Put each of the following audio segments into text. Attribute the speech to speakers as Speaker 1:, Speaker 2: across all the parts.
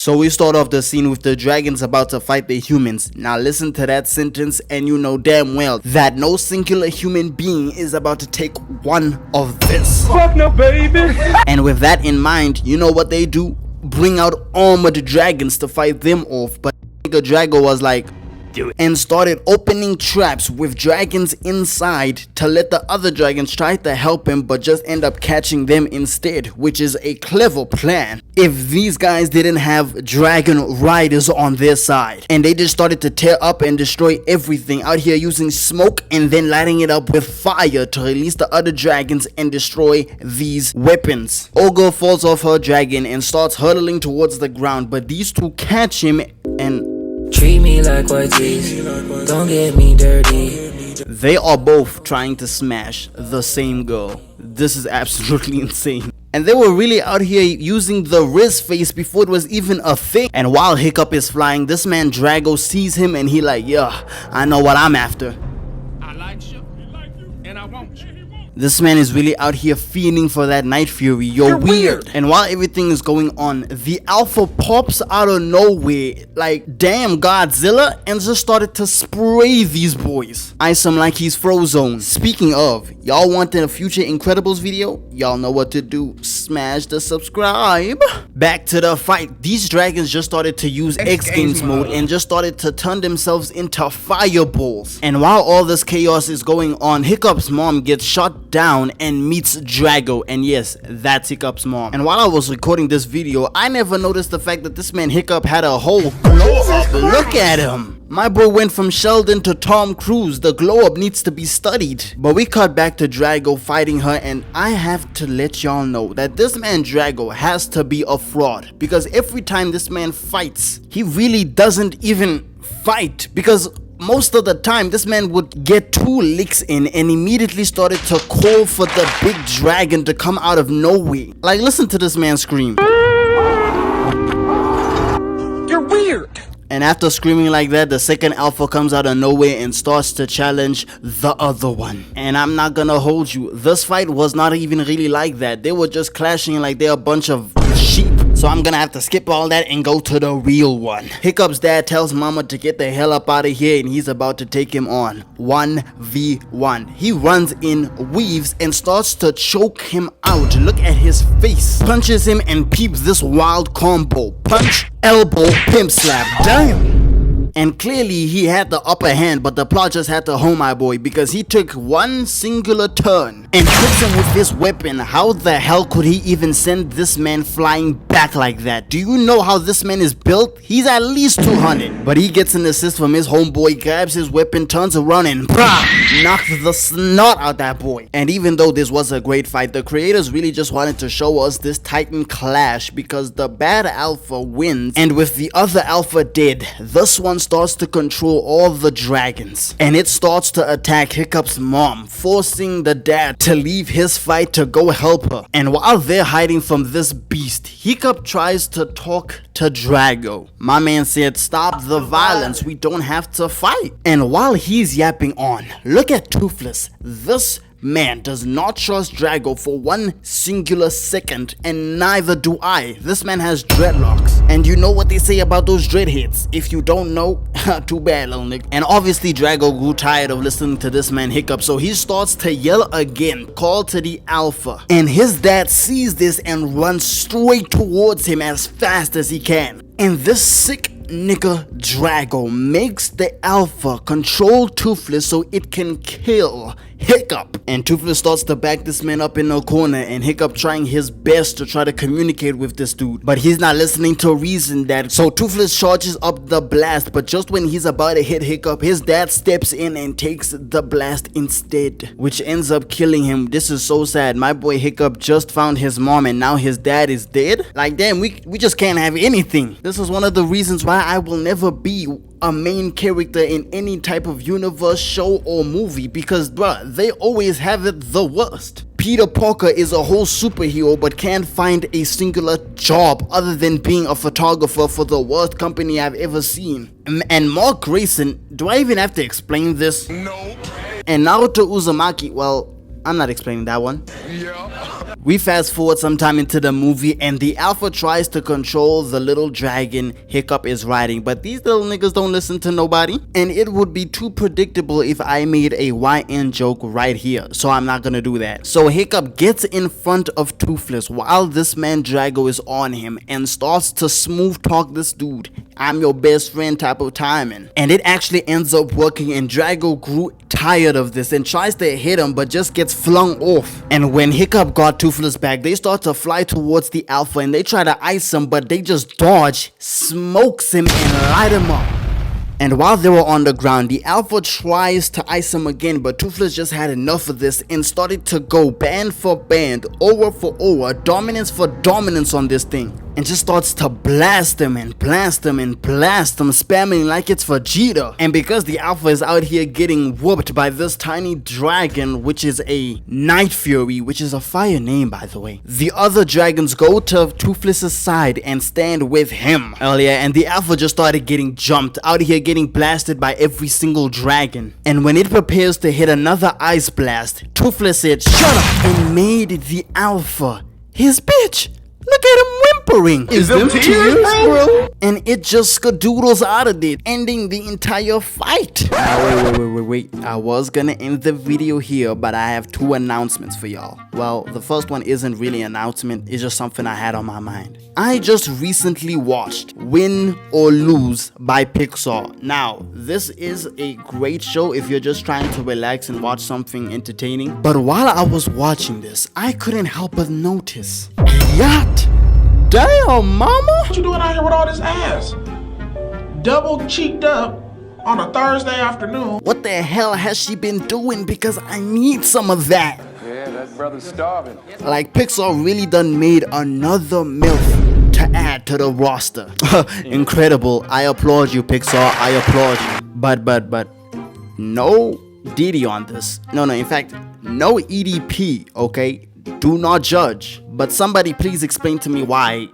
Speaker 1: So we start off the scene with the dragons about to fight the humans. Now listen to that sentence and you know damn well that no singular human being is about to take one of this.
Speaker 2: Fuck no, baby.
Speaker 1: And with that in mind, you know what they do? Bring out armored dragons to fight them off. But nigga Drago was like, do it, and started opening traps with dragons inside to let the other dragons try to help him but just end up catching them instead, which is a clever plan if these guys didn't have dragon riders on their side. And they just started to tear up and destroy everything out here using smoke and then lighting it up with fire to release the other dragons and destroy these weapons. Olga falls off her dragon and starts hurtling towards the ground, but these two catch him and
Speaker 3: treat me like white teeth, don't get me dirty.
Speaker 1: They are both trying to smash the same girl. This is absolutely insane. And they were really out here using the Riz face before it was even a thing. And while Hiccup is flying, this man Drago sees him and he like, yeah, I know what I'm after.
Speaker 2: I like you, and I want you.
Speaker 1: This man is really out here fiending for that Night Fury. You're weird. And while everything is going on, the Alpha pops out of nowhere like damn Godzilla and just started to spray these boys. Ice him like he's Frozone. Speaking of, y'all want a future Incredibles video? Y'all know what to do. Smash the subscribe. Back to the fight. These dragons just started to use X Games mode and just started to turn themselves into fireballs. And while all this chaos is going on, Hiccup's mom gets shot down and meets Drago, and yes, that's Hiccup's mom. And while I was recording this video, I never noticed the fact that this man Hiccup had a whole glow up. Look at him. My boy went from Sheldon to Tom Cruise. The glow up needs to be studied. But we cut back to Drago fighting her, and I have to let y'all know that this man Drago has to be a fraud, because every time this man fights, he really doesn't even fight, because most of the time this man would get 2 licks in and immediately started to call for the big dragon to come out of nowhere. Like, listen to this man scream.
Speaker 2: You're weird.
Speaker 1: And after screaming like that, the second alpha comes out of nowhere and starts to challenge the other one. And I'm not gonna hold you, this fight was not even really like that. They were just clashing like they're a bunch of sheep. So I'm gonna have to skip all that and go to the real one. Hiccup's dad tells mama to get the hell up out of here and he's about to take him on 1v1. He runs in, weaves, and starts to choke him out. Look at his face. Punches him and peeps this wild combo. Punch, elbow, pimp slap. Damn! And clearly he had the upper hand, but the plot just had to home my boy, because he took one singular turn and hits him with his weapon. How the hell could he even send this man flying back like that? Do you know how this man is built? He's at least 200. But he gets an assist from his homeboy, grabs his weapon, turns around and knocks the snot out that boy. And even though this was a great fight, the creators really just wanted to show us this titan clash, because the bad alpha wins, and with the other alpha dead, this one starts to control all the dragons, and it starts to attack Hiccup's mom, forcing the dad to leave his fight to go help her. And while they're hiding from this beast, Hiccup tries to talk to Drago. My man said, stop the violence, we don't have to fight. And while he's yapping on, look at Toothless. This man does not trust Drago for one singular second, and neither do I. This man has dreadlocks, and you know what they say about those dreadheads. If you don't know, too bad, little nigga. And obviously Drago grew tired of listening to this man Hiccup, so he starts to yell again, call to the alpha. And his dad sees this and runs straight towards him as fast as he can. And this sick nigga Drago makes the alpha control Toothless so it can kill Hiccup. And Toothless starts to back this man up in a corner, and Hiccup trying his best to try to communicate with this dude, but he's not listening to reason, that so Toothless charges up the blast, but just when he's about to hit Hiccup, his dad steps in and takes the blast instead, which ends up killing him. This is so sad. My boy Hiccup just found his mom and now his dad is dead. Like damn, we just can't have anything. This is one of the reasons why I will never be a main character in any type of universe, show, or movie, because bruh, they always have it the worst. Peter Parker is a whole superhero but can't find a singular job other than being a photographer for the worst company I've ever seen. And Mark Grayson, do I even have to explain this?
Speaker 2: No.
Speaker 1: And Naruto Uzumaki, well, I'm not explaining that one.
Speaker 2: Yeah.
Speaker 1: We fast forward sometime into the movie and the alpha tries to control the little dragon Hiccup is riding, but these little niggas don't listen to nobody, and it would be too predictable if I made a YN joke right here, so I'm not gonna do that. So Hiccup gets in front of Toothless while this man Drago is on him and starts to smooth talk this dude. I'm your best friend type of timing. And it actually ends up working, and Drago grew tired of this and tries to hit him but just gets flung off. And when Hiccup got Toothless back, they start to fly towards the alpha and they try to ice him, but they just dodge, smokes him and light him up. And while they were on the ground, the alpha tries to ice him again, but Toothless just had enough of this and started to go band for band, aura for aura, dominance for dominance on this thing. And just starts to blast him and blast him and blast him, spamming like it's Vegeta. And because the alpha is out here getting whooped by this tiny dragon, which is a Night Fury, which is a fire name by the way, the other dragons go to Toothless's side and stand with him earlier, and the alpha just started getting jumped, out here getting blasted by every single dragon. And when it prepares to hit another ice blast, Toothless said, "Shut up," and made the alpha his bitch. Look at him whimpering.
Speaker 2: Is them tears, bro?
Speaker 1: And it just skadoodles out of it, ending the entire fight. Now, wait. I was gonna end the video here, but I have two announcements for y'all. Well, the first one isn't really an announcement, it's just something I had on my mind. I just recently watched Win or Lose by Pixar. Now, this is a great show if you're just trying to relax and watch something entertaining. But while I was watching this, I couldn't help but notice, yacht, damn mama,
Speaker 2: What you doing out here with all this ass? Double cheeked up on a Thursday afternoon.
Speaker 1: what the hell has she been doing? Because I need some of that.
Speaker 4: Yeah, that brother's starving.
Speaker 1: Like, Pixar really done made another MILF to add to the roster. Incredible. I applaud you, Pixar. I applaud you. But no Diddy on this. No, in fact, no EDP, okay? Do not judge. But somebody please explain to me why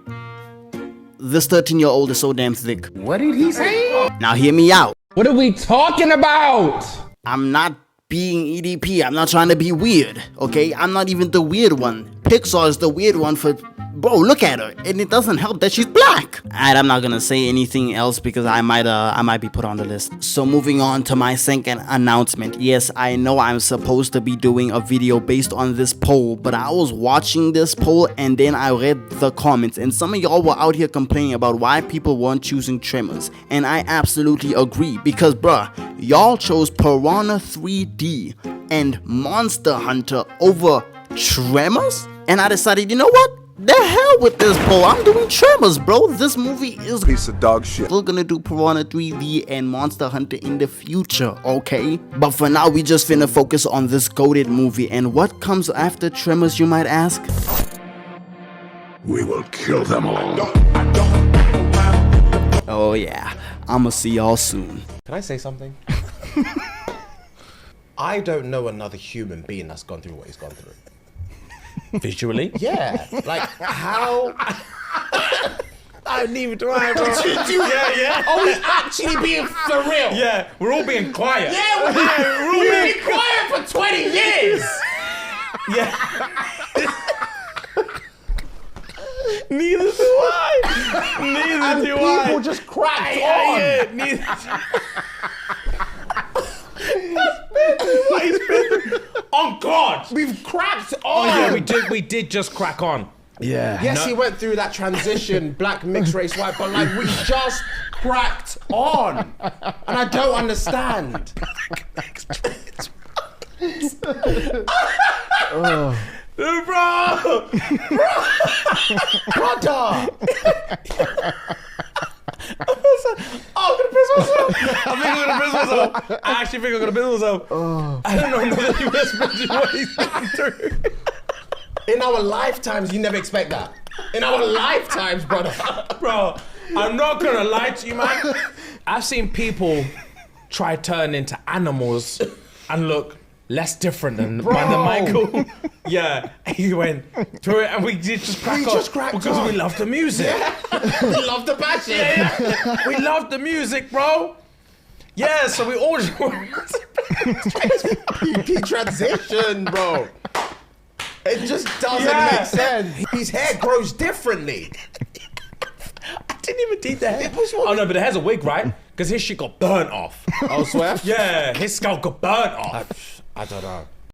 Speaker 1: this 13-year-old is so damn thick.
Speaker 4: What did he say?
Speaker 1: Now hear me out.
Speaker 4: What are we talking about?
Speaker 1: I'm not being EDP. I'm not trying to be weird, okay? I'm not even the weird one. Pixar is the weird one for... Bro, look at her. And it doesn't help that she's black. Alright, I'm not gonna say anything else because I might be put on the list. So moving on to my second announcement. Yes, I know I'm supposed to be doing a video based on this poll, but I was watching this poll and then I read the comments, and some of y'all were out here complaining about why people weren't choosing Tremors. And I absolutely agree because bruh, y'all chose Piranha 3D and Monster Hunter over Tremors? And I decided, you know what? The hell with this poll. I'm doing Tremors, bro. This movie is
Speaker 5: piece of dog shit.
Speaker 1: Still gonna do Piranha 3D and Monster Hunter in the future, okay? But for now, we just finna focus on this goated movie. And what comes after Tremors, you might ask?
Speaker 5: We will kill them all.
Speaker 1: Oh yeah, I'ma see y'all soon.
Speaker 6: Can I say something? I don't know another human being that's gone through what he's gone through.
Speaker 4: Visually?
Speaker 6: Yeah, like how? I don't even try, bro.
Speaker 4: Yeah.
Speaker 6: Are we actually being for real?
Speaker 4: Yeah, we're all being quiet.
Speaker 6: Yeah, we've been quiet for 20 years.
Speaker 4: Yeah. Neither do I. Neither do I.
Speaker 6: People just cracked on.
Speaker 4: Yeah, neither. What he's been on God.
Speaker 6: We've cracked on.
Speaker 4: Oh yeah, we did just crack on.
Speaker 6: Yeah. Yes, he went through that transition, black, mixed race, white, but like we just cracked on, and I don't understand.
Speaker 4: Bro.
Speaker 6: Brother.
Speaker 4: I'm gonna piss myself. I think I'm gonna piss myself. I actually think I'm gonna piss myself. I don't know whether you mentioned what he's been through.
Speaker 6: In our lifetimes, you never expect that. In our lifetimes, brother.
Speaker 4: Bro, I'm not gonna lie to you, man. I've seen people try turn into animals and look less different than Michael. Yeah, he went through it and we did just crack on.
Speaker 6: just cracked
Speaker 4: because
Speaker 6: on.
Speaker 4: we love the music.
Speaker 6: We love the passion.
Speaker 4: Yeah. We love the music, bro. Yeah, so we all just
Speaker 6: PP transition, bro. It just doesn't
Speaker 4: Yeah.
Speaker 6: make sense. His hair grows differently.
Speaker 4: I didn't even think the hair. Oh no, but the hair's a wig, right? Because his shit got burnt off.
Speaker 6: Oh, swear?
Speaker 4: Yeah, his scalp got burnt off.
Speaker 6: I don't know.